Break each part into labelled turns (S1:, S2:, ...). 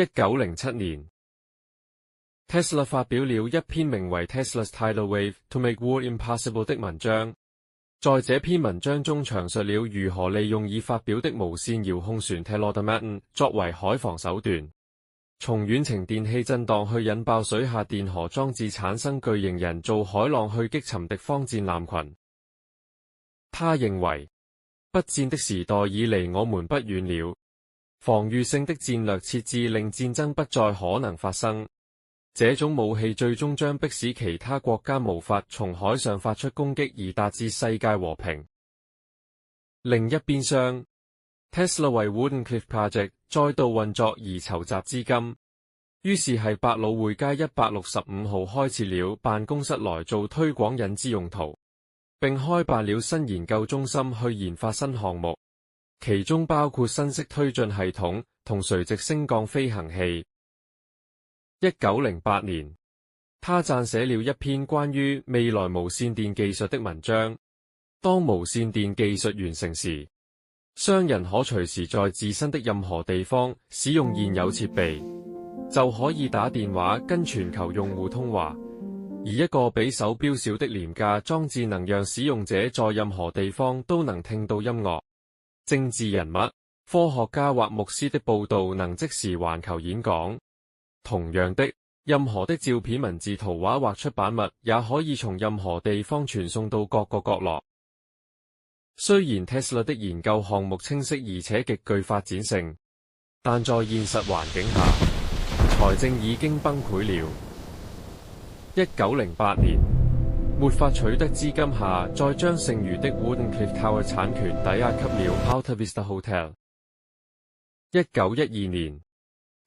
S1: 1907年 ，Tesla 發表了一篇名為《Tesla's Tidal Wave to Make War Impossible》的文章。在這篇文章中詳述了如何利用已發表的無線遙控船 Teleautomaton 作為海防手段，從遠程電氣震盪去引爆水下電荷裝置，產生巨型人造海浪去擊沉敵方戰艦群。他認為，不戰的時代已離我們不遠了，防禦性的戰略設置令戰爭不再可能發生。這種武器最終將迫使其他國家無法從海上發出攻擊而達至世界和平。另一邊廂 ，Tesla 為 Wardenclyffe Project 再度運作而籌集資金，於是喺百老匯街165號開設了辦公室來做推廣引資用途，並開辦了新研究中心去研發新項目，其中包括新式推進系統同垂直升降飛行器。1908年，他撰寫了一篇關於未來無線電技術的文章。當無線電技術完成時，商人可隨時在自身的任何地方使用現有設備，就可以打電話跟全球用戶通話。而一個比手錶小的廉價裝置能讓使用者在任何地方都能聽到音樂、政治人物、科學家或牧師的報道能即時環球演講。同樣的，任何的照片、文字、圖畫或出版物也可以從任何地方傳送到各個角落。雖然 Tesla 的研究項目清晰而且極具發展性，但在現實環境下，財政已經崩潰了。1908年，沒法取得資金下，再將剩餘的 Wardenclyffe Tower 產權抵押給了 Alta Vista Hotel。1912年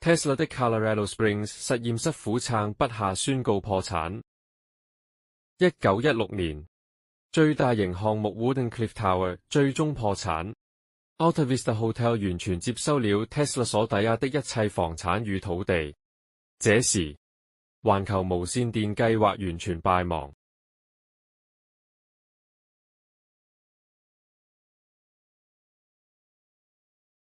S1: ，Tesla 的 Colorado Springs 實驗室苦撐不下，宣告破產。1916年，最大型項目 Wardenclyffe Tower 最終破產。Alta Vista Hotel 完全接收了 Tesla 所抵押的一切房產與土地。這時，環球無線電計劃完全敗亡。